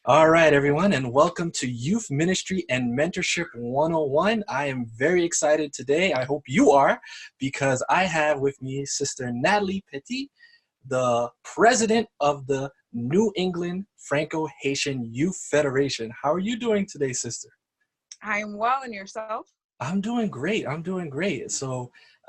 All right, everyone, and welcome to Youth Ministry and Mentorship 101. I am very excited today. I hope you are, because I have with me Sister Natalie Petit, the president of the New England Franco-Haitian Youth Federation. How are you doing today, sister? I am well, and yourself? I'm doing great. I'm doing great.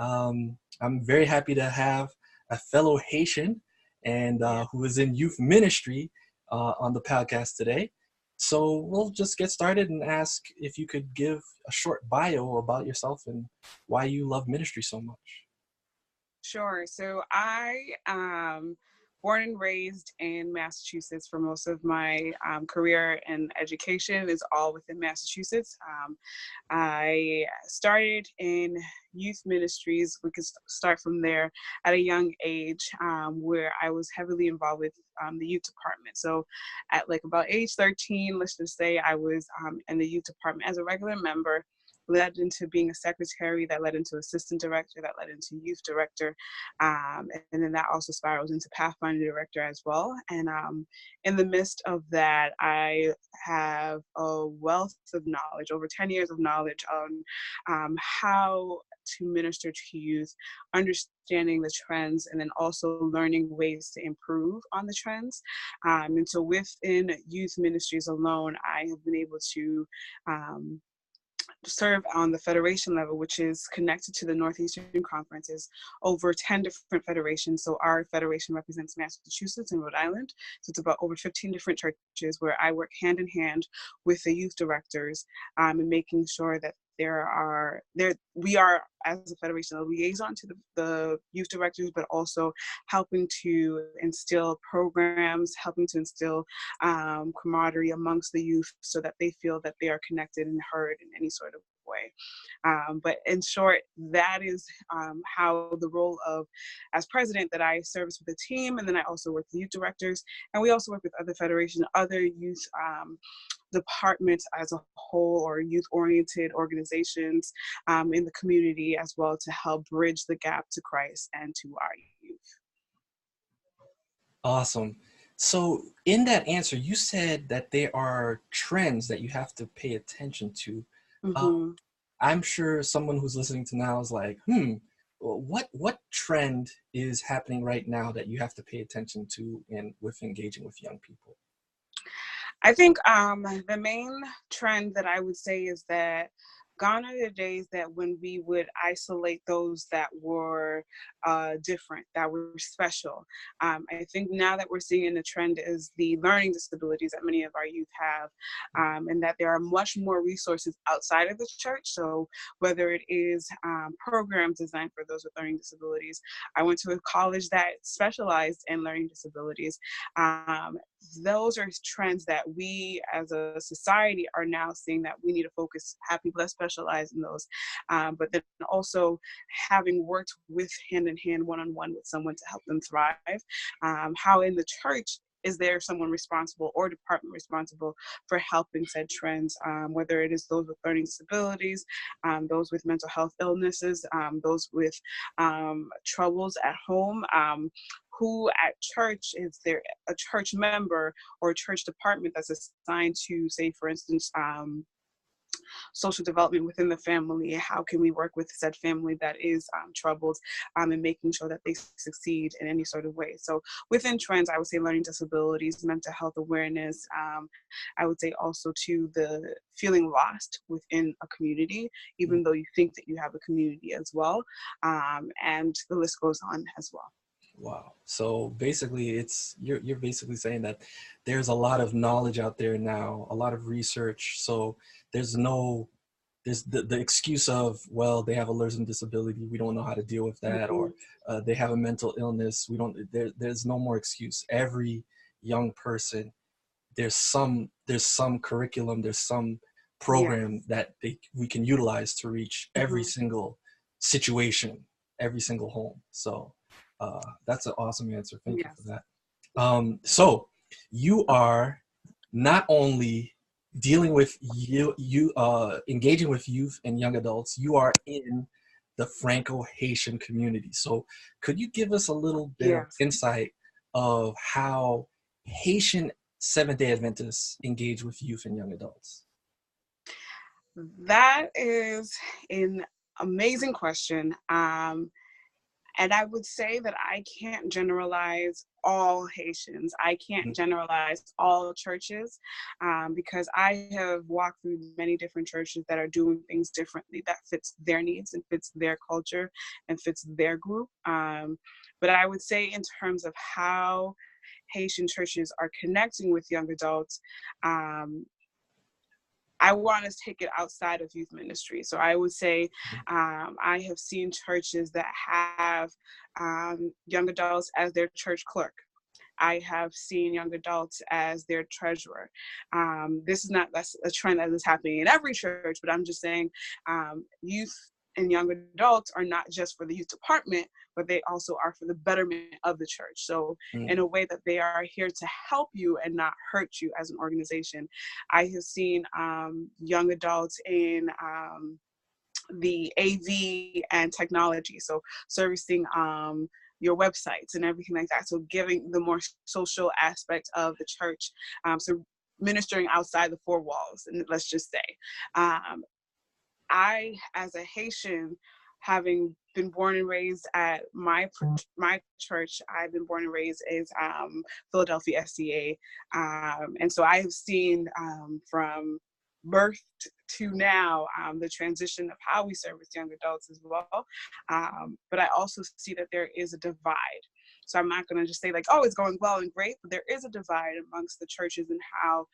I'm very happy to have a fellow Haitian and Yeah. who is in youth ministry on the podcast today. So we'll just get started and ask if you could give a short bio about yourself and why you love ministry so much. Sure. So I born and raised in Massachusetts for most of my career and education is all within Massachusetts. I started in youth ministries. We could start from there at a young age, where I was heavily involved with the youth department. So at like about age 13, let's just say I was in the youth department as a regular member, led into being a secretary, that led into assistant director, that led into youth director. And then that also spirals into Pathfinder director as well. And in the midst of that, I have a wealth of knowledge, over 10 years of knowledge on how to minister to youth, understanding the trends, and then also learning ways to improve on the trends. And so within youth ministries alone, I have been able to serve on the federation level, which is connected to the Northeastern Conference, is over 10 different federations. So our federation represents Massachusetts and Rhode Island. So it's about over 15 different churches where I work hand in hand with the youth directors, and making sure that we are, as a federation, a liaison to the youth directors, but also helping to instill programs, helping to instill camaraderie amongst the youth so that they feel that they are connected and heard in any sort of way. But in short, that is how the role of, as president, that I service with a team, and then I also work with youth directors, and we also work with other federations, other youth departments as a whole, or youth-oriented organizations in the community as well, to help bridge the gap to Christ and to our youth. Awesome. So in that answer, you said that there are trends that you have to pay attention to. Uh, Mm-hmm. I'm sure someone who's listening to now is like, well, what trend is happening right now that you have to pay attention to in with engaging with young people? I think the main trend that I would say is that gone are the days that when we would isolate those that were different, that were special. I think now that we're seeing the trend is the learning disabilities that many of our youth have, and that there are much more resources outside of the church. So whether it is programs designed for those with learning disabilities, I went to a college that specialized in learning disabilities. Those are trends that we as a society are now seeing, that we need to focus, have people that specialize in those, but then also having worked with hand in hand, one-on-one with someone to help them thrive. How in the church is there someone responsible or department responsible for helping said trends, whether it is those with learning disabilities, those with mental health illnesses, those with troubles at home, who at church, is there a church member or a church department that's assigned to, say, for instance, social development within the family? How can we work with said family that is troubled, and making sure that they succeed in any sort of way? So within trends, I would say learning disabilities, mental health awareness. I would say also to the feeling lost within a community, even though you think that you have a community as well. And the list goes on as well. Wow. So basically you're basically saying that there's a lot of knowledge out there now, a lot of research. So there's the excuse of, well, they have a learning disability, we don't know how to deal with that, Mhm. or they have a mental illness, there's no more excuse. Every young person, there's some curriculum, there's some Yeah. program that we can utilize to reach every Mhm. single situation, every single home. So that's an awesome answer. Thank you for Yes. that. So you are not only dealing with engaging with youth and young adults, you are in the Franco-Haitian community. So could you give us a little bit of Yes. insight of how Haitian Seventh-day Adventists engage with youth and young adults? That is an amazing question. And I would say that I can't generalize all Haitians. I can't generalize all churches, because I have walked through many different churches that are doing things differently that fits their needs and fits their culture and fits their group. But I would say in terms of how Haitian churches are connecting with young adults, I want to take it outside of youth ministry. So I would say I have seen churches that have young adults as their church clerk. I have seen young adults as their treasurer. This is not that's a trend that is happening in every church, but I'm just saying youth and young adults are not just for the youth department, but they also are for the betterment of the church. So in a way that they are here to help you and not hurt you as an organization. I have seen young adults in the AV and technology, so servicing your websites and everything like that. So giving the more social aspect of the church, so ministering outside the four walls, and let's just say. I, as a Haitian, having been born and raised at my church, I've been born and raised as Philadelphia SCA, and so I have seen from birth to now the transition of how we service young adults as well. But I also see that there is a divide. So I'm not going to just say like, oh, it's going well and great, but there is a divide amongst the churches and how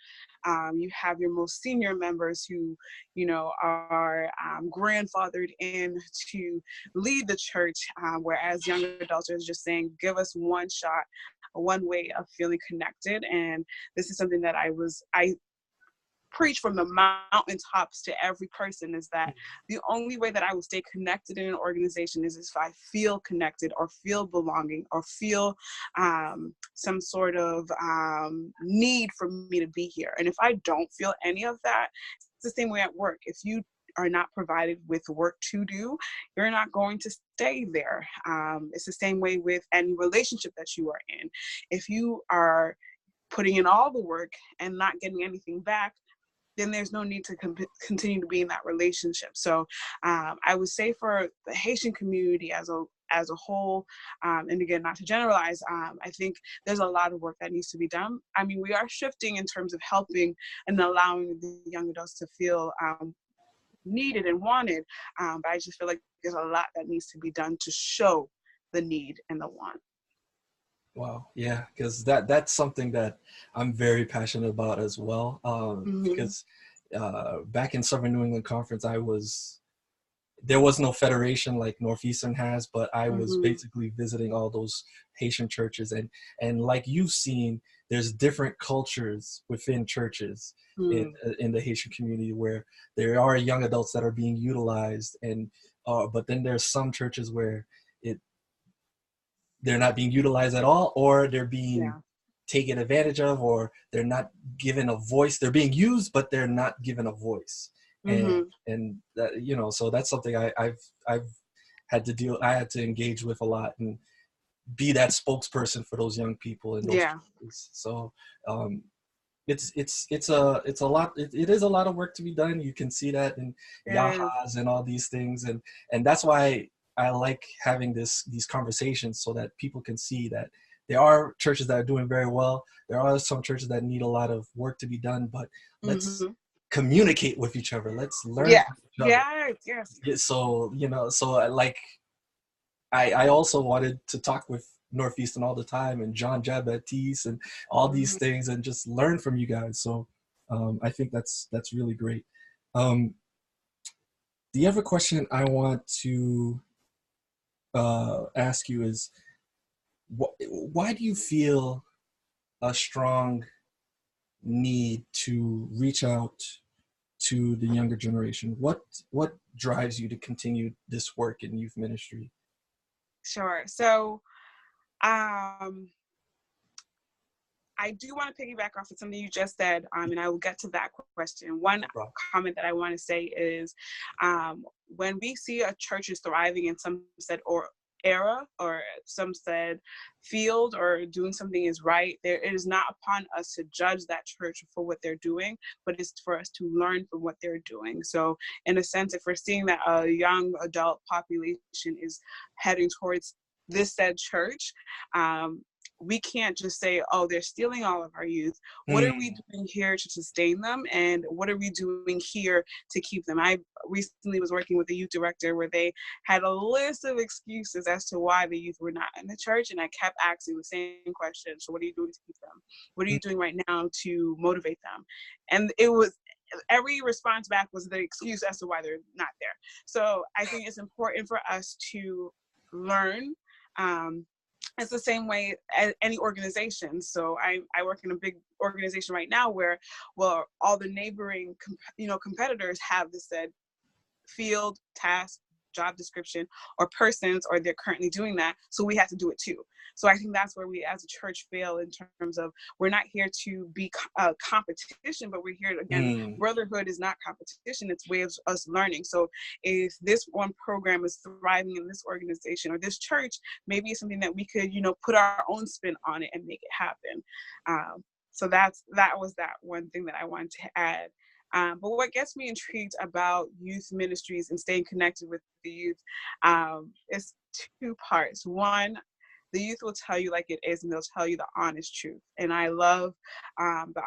you have your most senior members who, you know, are grandfathered in to lead the church, whereas young adults are just saying, give us one shot, one way of feeling connected. And this is something that I preach from the mountaintops to every person, is that the only way that I will stay connected in an organization is if I feel connected or feel belonging or feel some sort of need for me to be here. And if I don't feel any of that, it's the same way at work. If you are not provided with work to do, you're not going to stay there. It's the same way with any relationship that you are in. If you are putting in all the work and not getting anything back, then there's no need to continue to be in that relationship. So I would say for the Haitian community as a whole, and again, not to generalize, I think there's a lot of work that needs to be done. I mean, we are shifting in terms of helping and allowing the young adults to feel needed and wanted, but I just feel like there's a lot that needs to be done to show the need and the want. Wow, yeah, because that's something that I'm very passionate about as well. Because back in Southern New England Conference, there was no federation like Northeastern has, but I was basically visiting all those Haitian churches, and like you've seen, there's different cultures within churches in the Haitian community where there are young adults that are being utilized, and but then there's some churches where they're not being utilized at all, or they're being taken advantage of, or they're not given a voice. They're being used, but they're not given a voice. And that, you know, so that's something I've had to I had to engage with a lot and be that spokesperson for those young people in those churches. So it's a lot. It is a lot of work to be done. You can see that in Yahas and all these things, and that's why I like having these conversations, so that people can see that there are churches that are doing very well. There are some churches that need a lot of work to be done, but let's communicate with each other. Let's learn from each other. Yes. So, you know, so like I also wanted to talk with Northeastern all the time, and John Baptiste and all these things, and just learn from you guys. So I think that's really great. The other question I want to ask you is, why do you feel a strong need to reach out to the younger generation? What drives you to continue this work in youth ministry? Sure. So I do want to piggyback off of something you just said, and I will get to that question. One comment that I want to say is, when we see a church is thriving in some set or era, or some said field, or doing something is right, it is not upon us to judge that church for what they're doing, but it's for us to learn from what they're doing. So in a sense, if we're seeing that a young adult population is heading towards this said church, we can't just say, oh, they're stealing all of our youth. What are we doing here to sustain them? And what are we doing here to keep them? I recently was working with a youth director where they had a list of excuses as to why the youth were not in the church. And I kept asking the same question. So what are you doing to keep them? What are you doing right now to motivate them? And it was, every response back was the excuse as to why they're not there. So I think it's important for us to learn. It's the same way as any organization. So I work in a big organization right now where, well, all the neighboring, competitors have this said field, task, job description, or persons, or they're currently doing that. So we have to do it too. So I think that's where we as a church fail, in terms of, we're not here to be competition, but we're here to, again, brotherhood is not competition, it's way of us learning. So if this one program is thriving in this organization or this church, maybe it's something that we could, put our own spin on it and make it happen. So that was that one thing that I wanted to add. But what gets me intrigued about youth ministries and staying connected with the youth is two parts. One, the youth will tell you like it is, and they'll tell you the honest truth. And I love the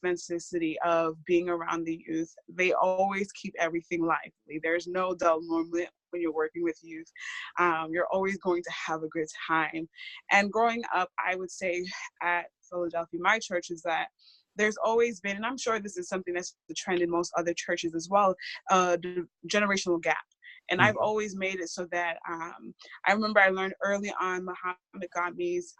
authenticity of being around the youth. They always keep everything lively. There's no dull moment when you're working with youth. You're always going to have a good time. And growing up, I would say at Philadelphia, my church, is that there's always been, and I'm sure this is something that's the trend in most other churches as well, the generational gap. And I've always made it so that I remember I learned early on Muhammad Gandhi's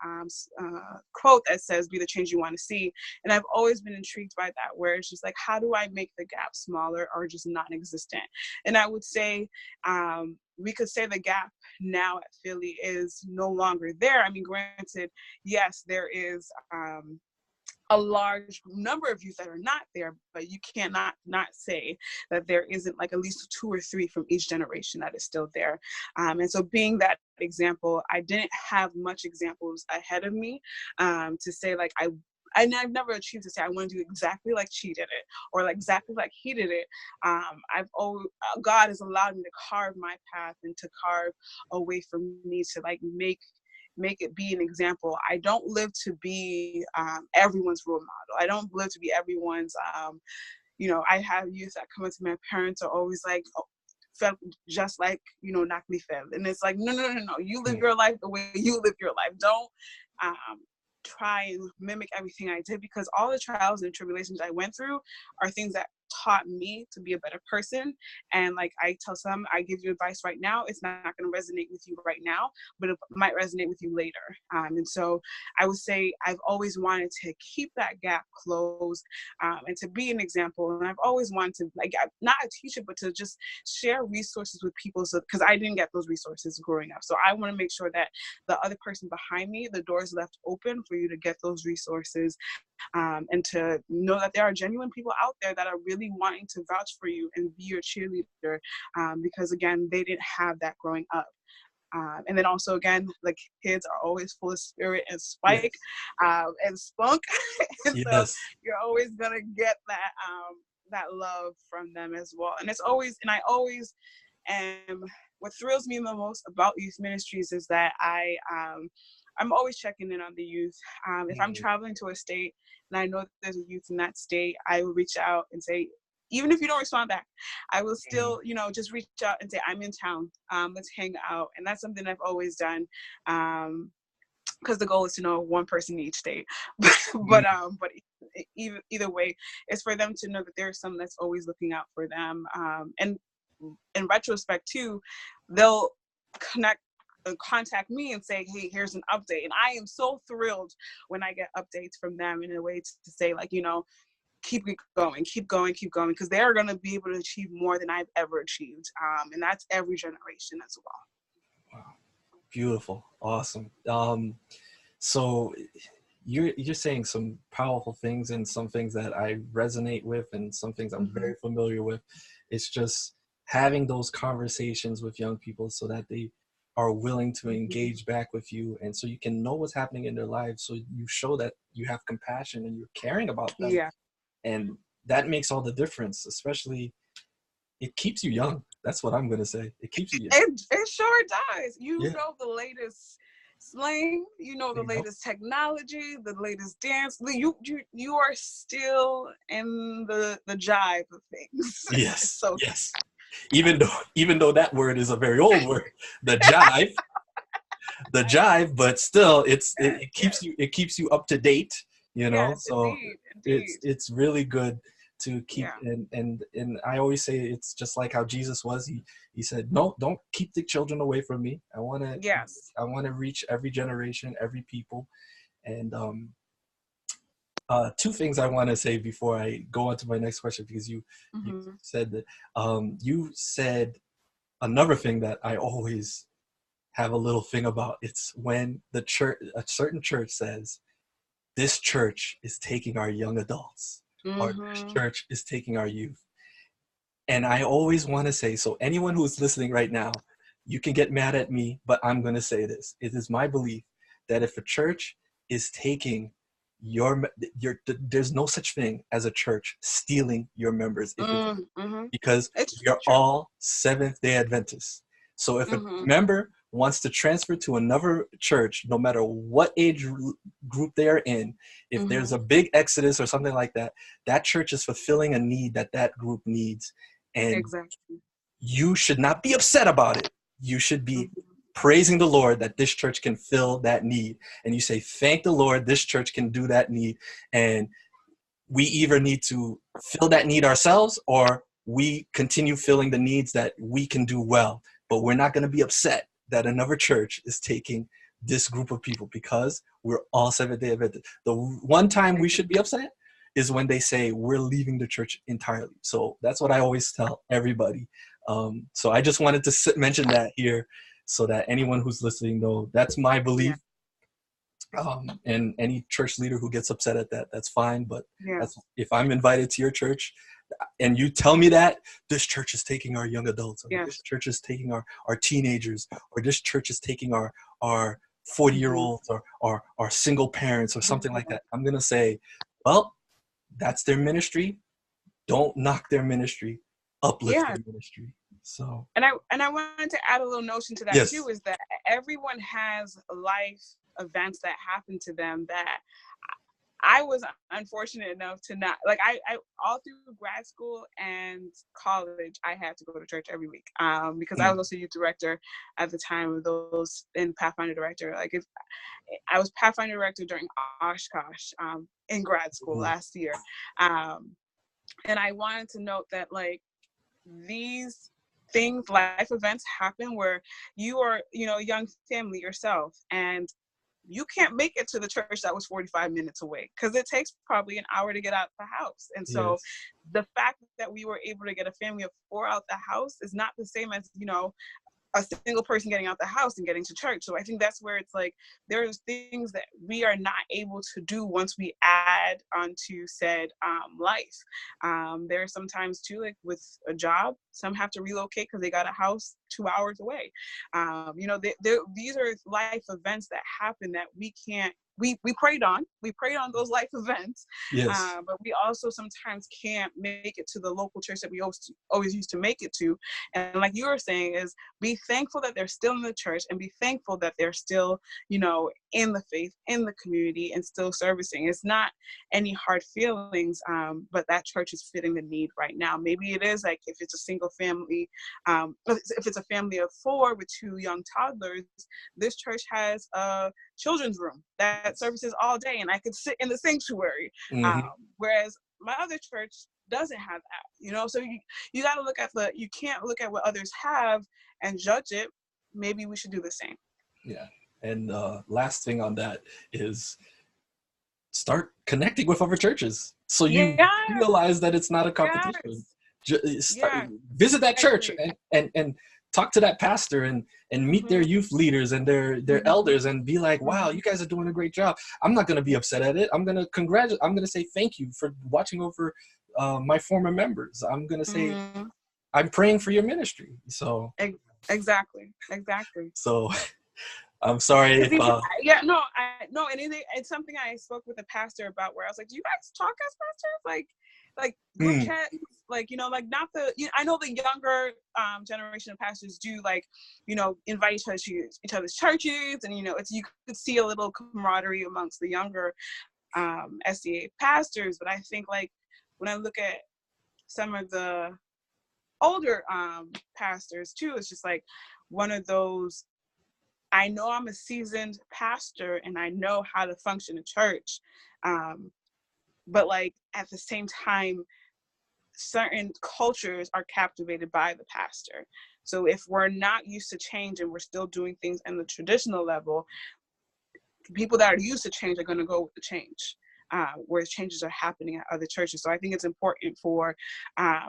quote that says, be the change you want to see. And I've always been intrigued by that, where it's just like, how do I make the gap smaller or just non-existent? And I would say, we could say the gap now at Philly is no longer there. I mean, granted, yes, there is a large number of youth that are not there, but you cannot not say that there isn't like at least 2 or 3 from each generation that is still there. And so being that example, I didn't have much examples ahead of me to say like, I've never achieved to say I want to do exactly like she did it or like exactly like he did it. God has allowed me to carve my path and to carve a way for me to like make it be an example. I don't live to be everyone's role model. I don't live to be everyone's, I have youth that come up to my parents are always like, oh, felt just like, Natalie felt. And it's like, no. You live your life the way you live your life. Don't try and mimic everything I did, because all the trials and tribulations I went through are things that taught me to be a better person. And like I tell some, I give you advice right now, it's not going to resonate with you right now, but it might resonate with you later. And so I would say I've always wanted to keep that gap closed and to be an example. And I've always wanted to, like, not a teacher, but to just share resources with people, so because I didn't get those resources growing up. So I want to make sure that the other person behind me, the door is left open for you to get those resources. And to know that there are genuine people out there that are really wanting to vouch for you and be your cheerleader, because again, they didn't have that growing up. And then also, again, like, kids are always full of spirit and spike, and spunk. And so you're always gonna get that love from them as well. And I always am, what thrills me the most about youth ministries is that I'm always checking in on the youth. If I'm traveling to a state and I know that there's a youth in that state, I will reach out and say, even if you don't respond back, I will still, just reach out and say, I'm in town, let's hang out. And that's something I've always done, because the goal is to know one person in each state. But either way, it's for them to know that there's someone that's always looking out for them. And in retrospect too, they'll contact me and say, hey, here's an update. And I am so thrilled when I get updates from them in a way to say, like, keep going, because they are going to be able to achieve more than I've ever achieved. And that's every generation as well. Wow. Beautiful. Awesome. So you're saying some powerful things, and some things that I resonate with, and some things I'm very familiar with. It's just having those conversations with young people so that they are willing to engage back with you, and so you can know what's happening in their lives, so you show that you have compassion and you're caring about them. Yeah. And that makes all the difference. Especially, it keeps you young. That's what I'm gonna say. It keeps you young. It sure does. You Yeah. know the latest slang, you know the You know? latest technology, the latest dance. You are still in the jive of things. Yes, So yes. Even though that word is a very old word, the jive, but still, it keeps you up to date. yes, So indeed. it's really good to keep. Yeah. And I always say it's just like how Jesus was. He said, no, don't keep the children away from me. Yes. I want to reach every generation, every people. And two things I want to say before I go on to my next question, because you Mm-hmm. said that you said another thing that I always have a little thing about. It's when a certain church says, this church is taking our young adults, or this Mm-hmm. church is taking our youth. And I always want to say, so anyone who's listening right now, you can get mad at me, but I'm going to say this. It is my belief that if a church is taking there's no such thing as a church stealing your members. Mm-hmm. Because It's we are true. all Seventh-day Adventists. So if a Mm-hmm. member wants to transfer to another church, no matter what age group they are in, if there's Mm-hmm. a big exodus or something like that, that church is fulfilling a need that group needs. And Exactly. you should not be upset about it. You should be Mm-hmm. praising the Lord that this church can fill that need. And you say, thank the Lord, this church can do that need. And we either need to fill that need ourselves, or we continue filling the needs that we can do well. But we're not going to be upset that another church is taking this group of people, because we're all Seventh-day Adventists. The one time we should be upset is when they say we're leaving the church entirely. So that's what I always tell everybody. So I just wanted to mention that here, so that anyone who's listening know that's my Yeah. belief. And any church leader who gets upset at that, that's fine. But Yeah. if I'm invited to your church and you tell me that this church is taking our young adults, or this Yes. church is taking our teenagers, or this church is taking our Mm-hmm. 40-year-olds, or our single parents, or something like that, I'm going to say, well, that's their ministry. Don't knock their ministry, uplift Yeah. their ministry. So, And I wanted to add a little notion to that too, yes. is that everyone has life events that happen to them that I was unfortunate enough to not, like, I all through grad school and college, I had to go to church every week, because I was Mm, also youth director at the time of those, and Pathfinder director. Like, if I was Pathfinder director during Oshkosh, in grad school mm, last year. And I wanted to note that, like, these things, life events happen where you are, a young family yourself, and you can't make it to the church that was 45 minutes away, because it takes probably an hour to get out the house. And so yes. the fact that we were able to get a family of 4 out the house is not the same as, a single person getting out the house and getting to church. So I think that's where it's like, there's things that we are not able to do once we add onto said life. There are sometimes too, like with a job, some have to relocate because they got a house 2 hours away. These are life events that happen that we can't, we prayed on those life events, Yes. but we also sometimes can't make it to the local church that we always used to make it to. And like you were saying, is be thankful that they're still in the church, and be thankful that they're still, in the faith, in the community, and still servicing. It's not any hard feelings, but that church is fitting the need right now. Maybe it is like, if it's a single family, if it's a family of 4 with 2 young toddlers, this church has a children's room that services all day, and I could sit in the sanctuary. Mm-hmm. Whereas my other church doesn't have that, so you got to look at you can't look at what others have and judge it. Maybe we should do the same. Yeah. And last thing on that is, start connecting with other churches, so you Yes, realize that it's not a competition. yes, Start, yeah, visit that I church, agree. and talk to that pastor, and meet their Mm-hmm, youth leaders and their mm-hmm, elders, and be like, wow, mm-hmm, you guys are doing a great job. I'm not going to be upset at it. I'm going to congratulate. I'm going to say thank you for watching over my former members. I'm going to say, mm-hmm. I'm praying for your ministry. So Exactly. So I'm sorry if Yeah, no, and it's something I spoke with a pastor about, where I was like, do you guys talk as pastors, like group chat, like, like not the, I know the younger generation of pastors do, like, invite each other to each other's churches, and it's, you could see a little camaraderie amongst the younger SDA pastors. But I think, like, when I look at some of the older pastors too, it's just like one of those, I know I'm a seasoned pastor and I know how to function in church. But like at the same time, certain cultures are captivated by the pastor. So if we're not used to change and we're still doing things in the traditional level, people that are used to change are going to go with the change. Whereas changes are happening at other churches. So I think it's important for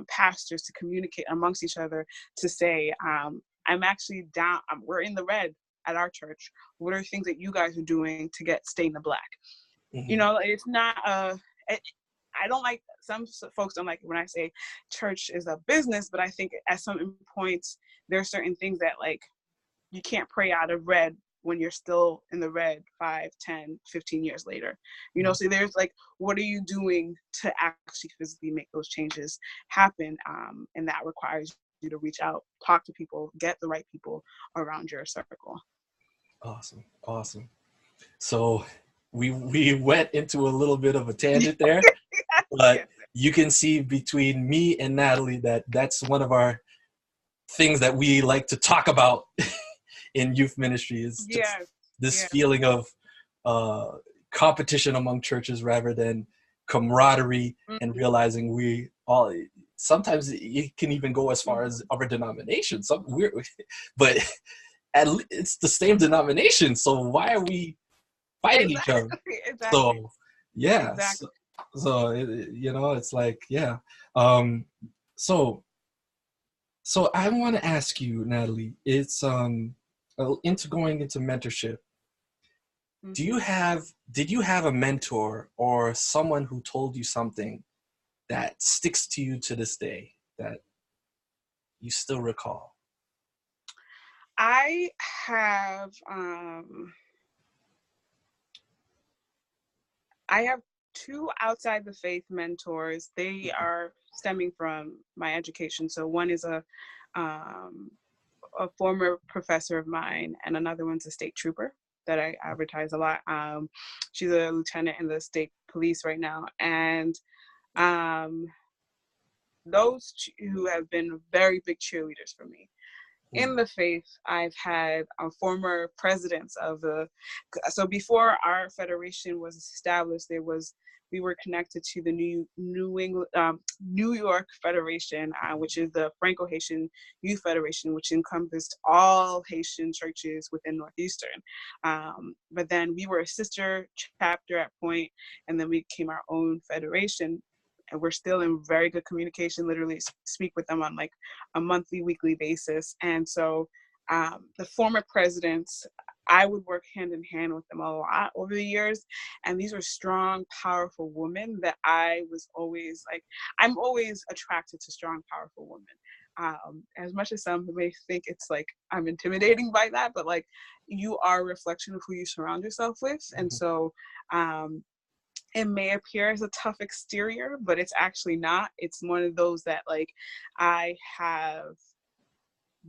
pastors to communicate amongst each other to say, I'm actually down, we're in the red at our church. What are things that you guys are doing to stay in the black? It's not I don't like, some folks don't like it when I say church is a business, but I think at some points there are certain things that, like, you can't pray out of red when you're still in the red 5, 10, 15 years later. So there's like, what are you doing to actually physically make those changes happen? And that requires you to reach out, talk to people, get the right people around your circle. Awesome. So we went into a little bit of a tangent there, but you can see between me and Natalie that that's one of our things that we like to talk about in youth ministry, is just this feeling of competition among churches rather than camaraderie, and realizing we all, sometimes it can even go as far as other denominations. But it's the same denomination, so why are we fighting each other? So yeah, exactly. so it's like, yeah. So I want to ask you, Natalie, it's into going into mentorship. Did you have a mentor or someone who told you something that sticks to you to this day that you still recall? I have two outside the faith mentors. They are stemming from my education. So one is a former professor of mine, and another one's a state trooper that I advertise a lot. She's a lieutenant in the state police right now. And those who have been very big cheerleaders for me. In the faith, I've had former presidents of so before our federation was established, we were connected to the New York Federation, which is the Franco Haitian Youth Federation, which encompassed all Haitian churches within Northeastern. But then we were a sister chapter at point, and then we became our own federation. And we're still in very good communication, literally speak with them on like a monthly, weekly basis. And so the former presidents, I would work hand in hand with them a lot over the years. And these were strong, powerful women that I was always like, I'm always attracted to strong, powerful women. As much as some may think it's like I'm intimidating by that, but like, you are a reflection of who you surround yourself with. And so it may appear as a tough exterior, but it's actually not. It's one of those that, like, I have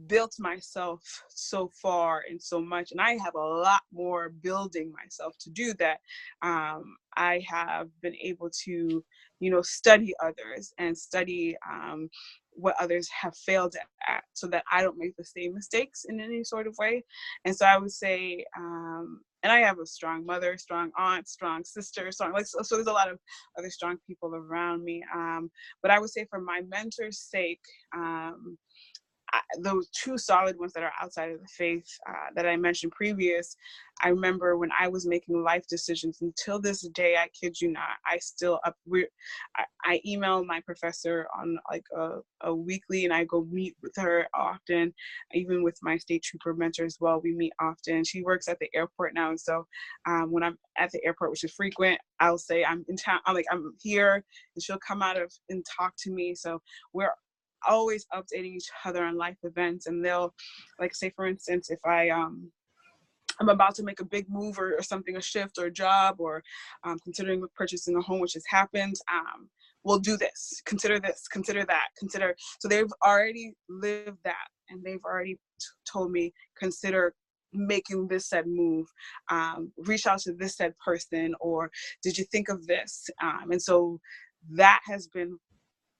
built myself so far and so much, and I have a lot more building myself to do, that I have been able to, study others and study what others have failed at, so that I don't make the same mistakes in any sort of way. And so I would say, and I have a strong mother, strong aunt, strong sister, strong, like, so there's a lot of other strong people around me. But I would say, for my mentor's sake, those two solid ones that are outside of the faith that I mentioned previous, I remember when I was making life decisions, until this day, I kid you not, I email my professor on like a weekly, and I go meet with her often, even with my state trooper mentor as well. We meet often. She works at the airport now, and so when I'm at the airport, which is frequent, I'll say I'm in town, I'm here, and she'll come out and talk to me. So we're always updating each other on life events. And they'll, like, say for instance, if I'm about to make a big move or something, a shift or a job, or considering purchasing a home, which has happened, we'll do this, consider that, consider. So they've already lived that, and they've already told me, consider making this said move, reach out to this said person, or did you think of this? And so that has been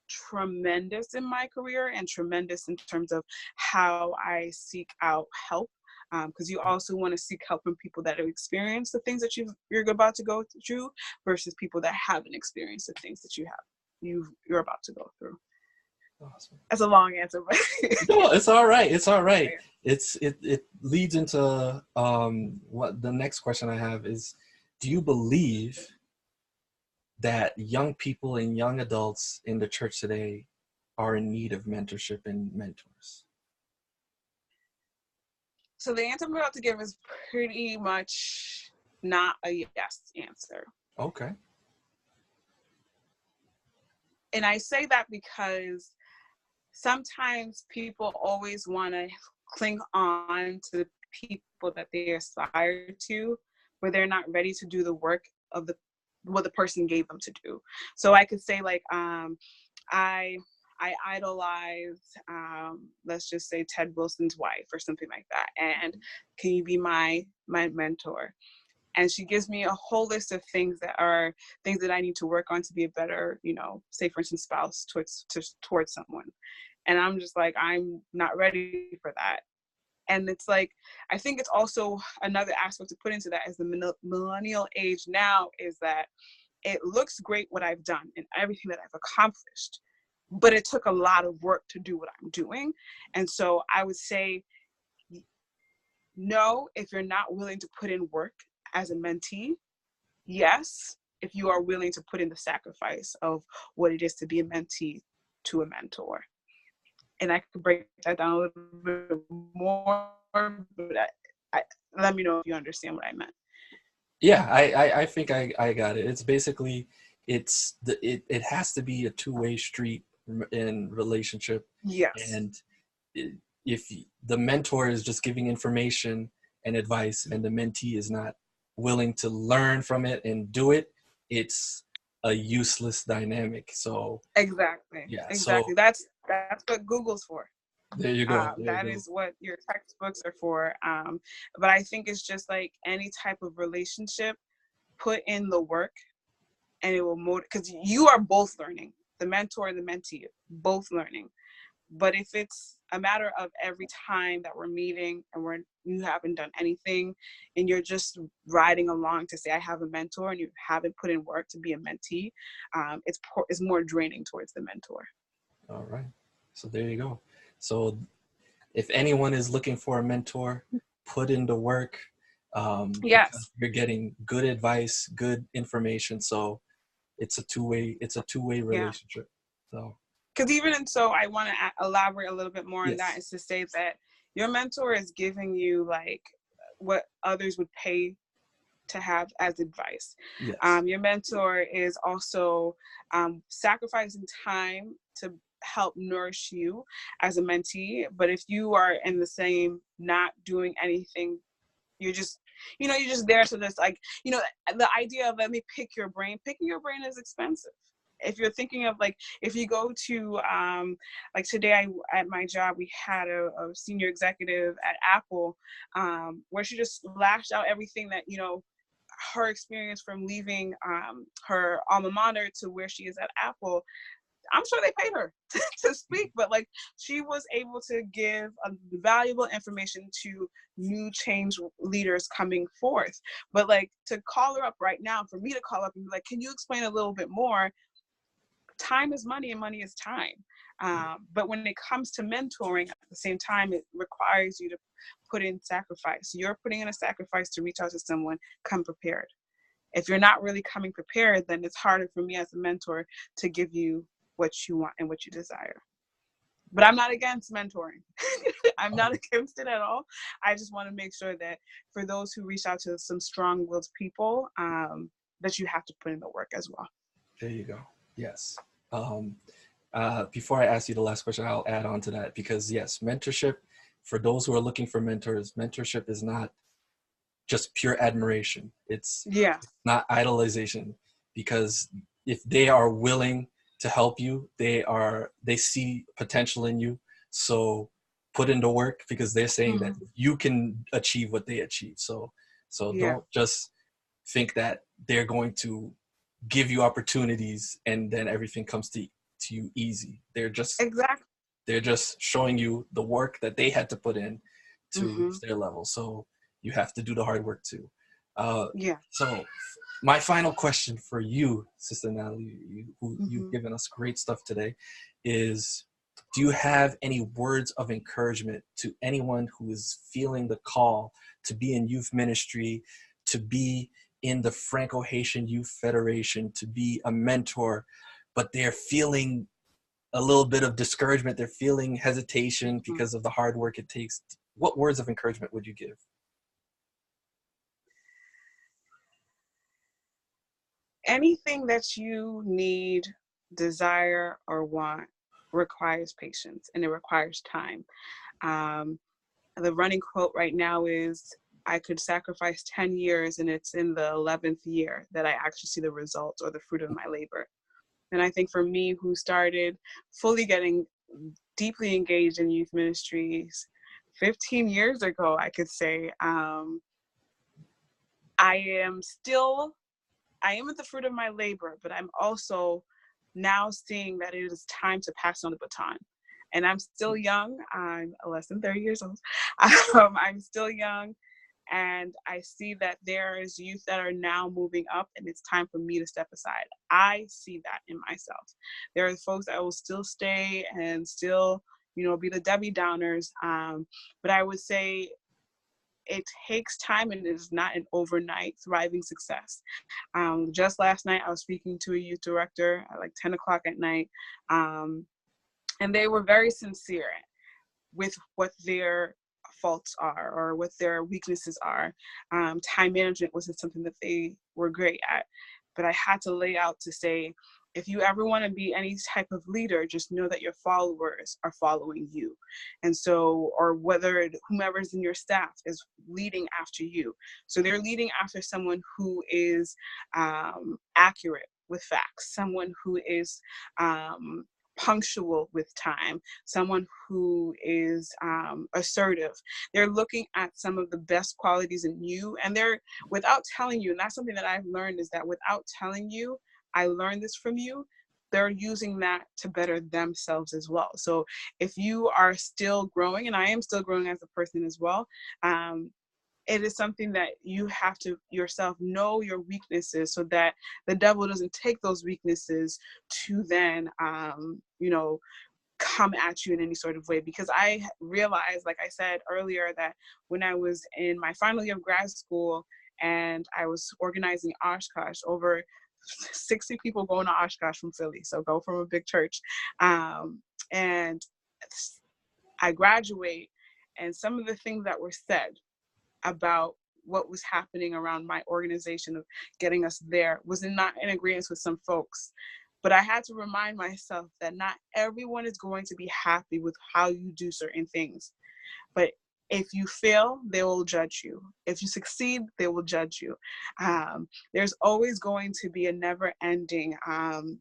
tremendous in my career, and tremendous in terms of how I seek out help. Because you also want to seek help from people that have experienced the things that you're about to go through, versus people that haven't experienced the things that you're about to go through. Awesome. That's a long answer, but no, it's all right. It's all right. It leads into what the next question I have is: do you believe that young people and young adults in the church today are in need of mentorship and mentors? So the answer I'm about to give is pretty much not a yes answer. Okay. And I say that because sometimes people always want to cling on to the people that they aspire to, where they're not ready to do the work of what the person gave them to do. So I could say, like, I idolize, let's just say, Ted Wilson's wife or something like that. And can you be my mentor? And she gives me a whole list of things that I need to work on to be a better, say for instance, spouse towards someone. And I'm just like, I'm not ready for that. And it's like, I think it's also another aspect to put into that as the millennial age now, is that it looks great what I've done and everything that I've accomplished, but it took a lot of work to do what I'm doing. And so I would say, no, if you're not willing to put in work as a mentee. Yes, if you are willing to put in the sacrifice of what it is to be a mentee to a mentor. And I could break that down a little bit more, but let me know if you understand what I meant. Yeah, I think I got it. It's basically, it has to be a two-way street in relationship. Yes. And if the mentor is just giving information and advice, and the mentee is not willing to learn from it and do it, it's a useless dynamic. So exactly. Yeah. Exactly. So That's what Google's for. there you go. That is what your textbooks are for. But I think it's just like any type of relationship, put in the work, and it will motivate, because you are both learning, the mentor and the mentee, both learning. But if it's a matter of every time that we're meeting and you haven't done anything, and you're just riding along to say, I have a mentor, and you haven't put in work to be a mentee, it's more draining towards the mentor. All right. So there you go. So if anyone is looking for a mentor, put in the work. Yes. Because you're getting good advice, good information. So it's a two-way relationship. So because so I want to elaborate a little bit more on that, yes. is to say that your mentor is giving you like what others would pay to have as advice. Yes. Your mentor is also sacrificing time to help nourish you as a mentee. But if you are in the same, not doing anything, you're just there to this, like, the idea of, let me pick your brain. Picking your brain is expensive. If you're thinking of, like, if you go to like today, at my job, we had a senior executive at Apple, where she just lashed out everything that her experience from leaving her alma mater to where she is at Apple. I'm sure they paid her to speak, but like, she was able to give valuable information to new change leaders coming forth. But like, to call her up right now, for me to call up and be like, can you explain a little bit more? Time is money, and money is time. But when it comes to mentoring, at the same time, it requires you to put in sacrifice. You're putting in a sacrifice to reach out to someone. Come prepared. If you're not really coming prepared, then it's harder for me as a mentor to give you what you want and what you desire. But I'm not against mentoring. I'm not against it at all. I just want to make sure that for those who reach out to some strong-willed people, that you have to put in the work as well. There you go. Yes. Before I ask you the last question, I'll add on to that, because yes, mentorship, for those who are looking for mentors, mentorship is not just pure admiration. It's Yeah. not idolization, because if they are willing to help you, they see potential in you. So put in the work, because they're saying that you can achieve what they achieve. So Yeah. don't just think that they're going to give you opportunities and then everything comes to you easy. Exactly. They're just showing you the work that they had to put in to Mm-hmm. reach their level. So you have to do the hard work too. Uh, Yeah. so my final question for you, Sister Natalie, who you've Mm-hmm. given us great stuff today, is do you have any words of encouragement to anyone who is feeling the call to be in youth ministry, to be in the Franco-Haitian Youth Federation, to be a mentor, but they're feeling a little bit of discouragement, they're feeling hesitation because of the hard work it takes? What words of encouragement would you give? Anything that you need, desire, or want requires patience and it requires time. Um, the running quote right now is, I could sacrifice 10 years and it's in the 11th year that I actually see the results or the fruit of my labor. And I think for me, who started fully getting deeply engaged in youth ministries 15 years ago, I could say, I am still I am at the fruit of my labor, but I'm also now seeing that it is time to pass on the baton. And I'm still young. I'm less than 30 years old. I'm still young. And I see that there is youth that are now moving up, and it's time for me to step aside. I see that in myself. There are folks that will still stay and still, be the Debbie Downers. But I would say it takes time, and it is not an overnight thriving success. Just last night, I was speaking to a youth director at like 10 o'clock at night, and they were very sincere with what their faults are or what their weaknesses are. Time management wasn't something that they were great at, but I had to lay out to say, if you ever want to be any type of leader, just know that your followers are following you. And so, or whether whomever's in your staff is leading after you. So they're leading after someone who is accurate with facts, someone who is punctual with time, someone who is assertive. They're looking at some of the best qualities in you, and they're, without telling you, and that's something that I've learned, is that without telling you, I learned this from you, they're using that to better themselves as well. So if you are still growing, and I am still growing as a person as well, it is something that you have to yourself know your weaknesses, so that the devil doesn't take those weaknesses to then, come at you in any sort of way. Because I realized, like I said earlier, that when I was in my final year of grad school and I was organizing Oshkosh, over 60 people going to Oshkosh from Philly, so go from a big church. And I graduate, and some of the things that were said about what was happening around my organization of getting us there was not in agreement with some folks. But I had to remind myself that not everyone is going to be happy with how you do certain things. But if you fail, they will judge you. If you succeed, they will judge you. There's always going to be a never-ending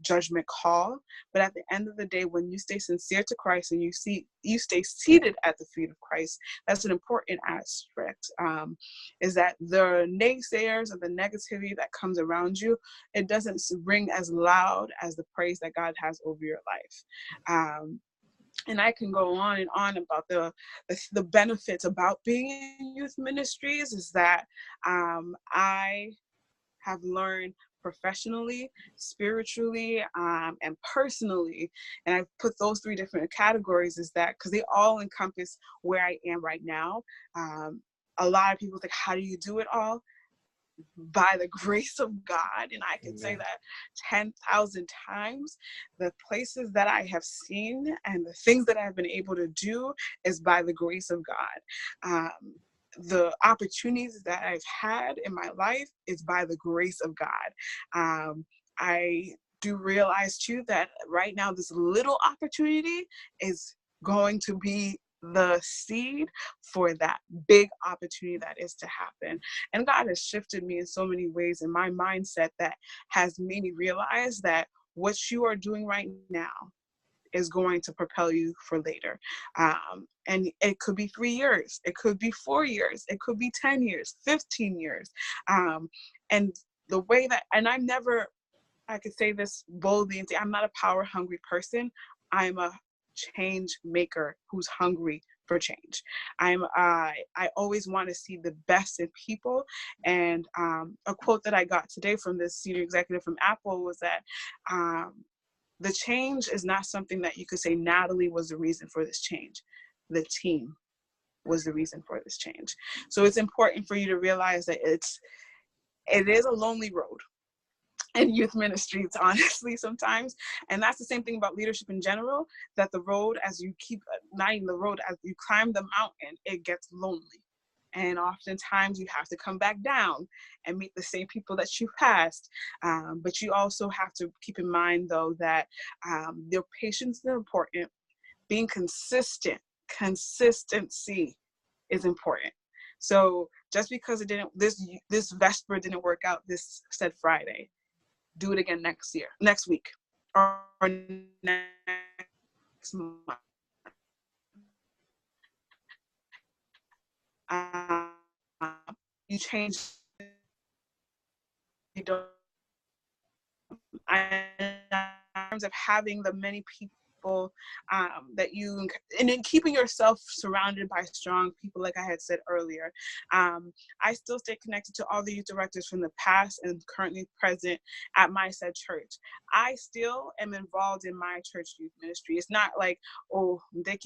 judgment call. But at the end of the day, when you stay sincere to Christ and you stay seated at the feet of Christ, that's an important aspect. Is that the naysayers and the negativity that comes around you, it doesn't ring as loud as the praise that God has over your life. And I can go on and on about the benefits about being in youth ministries, is that I have learned professionally, spiritually, and personally. And I've put those three different categories, is that because they all encompass where I am right now. A lot of people think, how do you do it all? By the grace of God. And I can say Amen. that 10,000 times. The places that I have seen and the things that I've been able to do is by the grace of God. The opportunities that I've had in my life is by the grace of God. I do realize too that right now this little opportunity is going to be the seed for that big opportunity that is to happen. And God has shifted me in so many ways in my mindset that has made me realize that what you are doing right now is going to propel you for later. And it could be 3 years, it could be 4 years, it could be 10 years, 15 years. And the way that, and I'm never, I could say this boldly and say, I'm not a power hungry person. I'm a change maker who's hungry for change. I always want to see the best in people. And a quote that I got today from this senior executive from Apple was that the change is not something that you could say Natalie was the reason for this change. The team was the reason for this change. So it's important for you to realize that it is a lonely road in youth ministries, honestly, sometimes. And that's the same thing about leadership in general, that the road, as you keep igniting the road, as you climb the mountain, it gets lonely. And oftentimes you have to come back down and meet the same people that you passed. But you also have to keep in mind, though, that your patience is important. Being consistent, consistency is important. So just because it didn't, this Vesper didn't work out this said Friday, do it again next week, or next month. You change. You don't. In terms of having the many people that you, and in keeping yourself surrounded by strong people, like I had said earlier, I still stay connected to all the youth directors from the past and currently present at my said church. I still am involved in my church youth ministry. It's not like, oh, if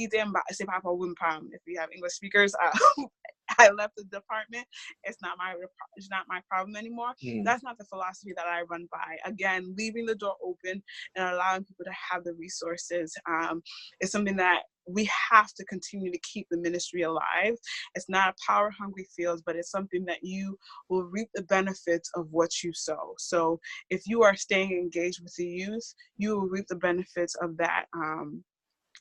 we have English speakers, I left the department. It's not my problem anymore. That's not the philosophy that I run by. Again, leaving the door open and allowing people to have the resources is something that we have to continue to keep the ministry alive. It's not a power hungry field, but it's something that you will reap the benefits of what you sow. So if you are staying engaged with the youth, you will reap the benefits of that.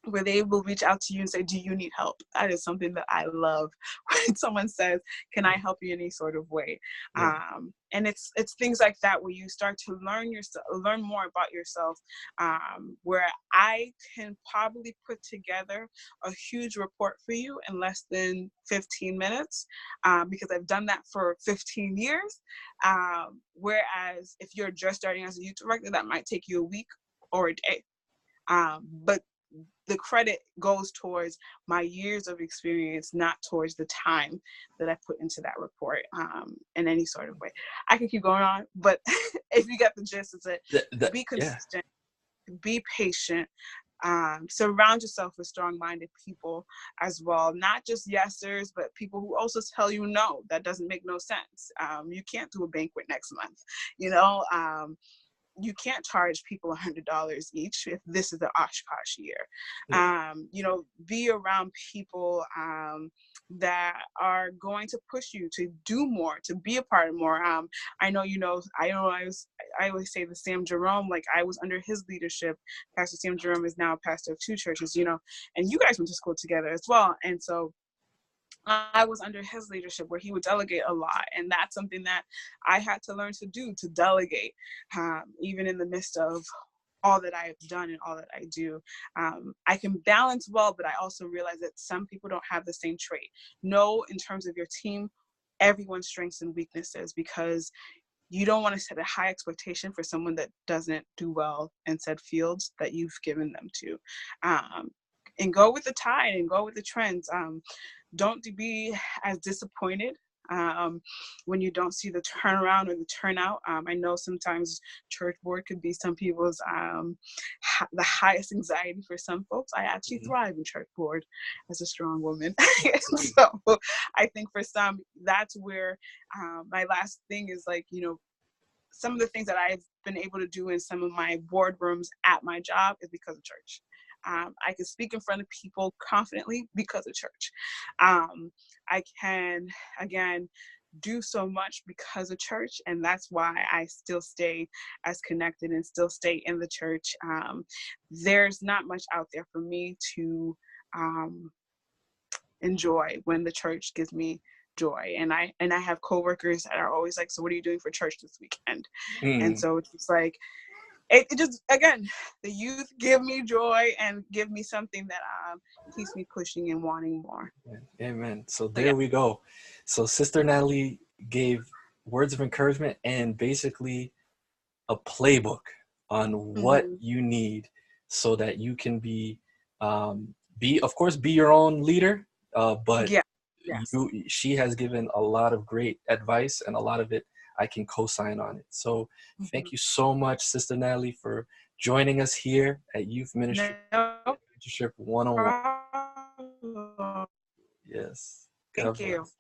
Where they will reach out to you and say, do you need help? That is something that I love when someone says, can I help you in any sort of way? Yeah. And it's things like that where you start to learn more about yourself, where I can probably put together a huge report for you in less than 15 minutes, because I've done that for 15 years. Whereas if you're just starting as a youth director, that might take you a week or a day. But the credit goes towards my years of experience, not towards the time that I put into that report in any sort of way. I can keep going on, but if you get the gist, it's it. Be consistent, be patient, surround yourself with strong-minded people as well. Not just yesers, but people who also tell you no, that doesn't make no sense. You can't do a banquet next month, you know. You can't charge people $100 each if this is the Oshkosh year. You know, be around people that are going to push you to do more, to be a part of more. I know, I always say the Sam Jerome, like I was under his leadership. Pastor Sam Jerome is now a pastor of 2 churches, and you guys went to school together as well. And so I was under his leadership where he would delegate a lot. And that's something that I had to learn to do, to delegate, even in the midst of all that I've done and all that I do. I can balance well, but I also realize that some people don't have the same trait. Know in terms of your team, everyone's strengths and weaknesses, because you don't want to set a high expectation for someone that doesn't do well in said fields that you've given them to. And go with the tide and go with the trends. Don't be as disappointed when you don't see the turnaround or the turnout. I know sometimes church board could be some people's the highest anxiety for some folks. I actually thrive in church board as a strong woman. So I think for some, that's where my last thing is, like, some of the things that I've been able to do in some of my boardrooms at my job is because of church. I can speak in front of people confidently because of church. I can, again, do so much because of church, and that's why I still stay as connected and still stay in the church. There's not much out there for me to enjoy when the church gives me joy. And I have coworkers that are always like, so what are you doing for church this weekend? And so it's just like, it just, again, the youth give me joy and give me something that keeps me pushing and wanting more. Amen. So there we go. So Sister Natalie gave words of encouragement and basically a playbook on what you need so that you can be of course be your own leader, but she has given a lot of great advice, and a lot of it I can co-sign on it. So thank you so much, Sister Natalie, for joining us here at Youth Ministry Mentorship 101. Yes. God Thank you. bless.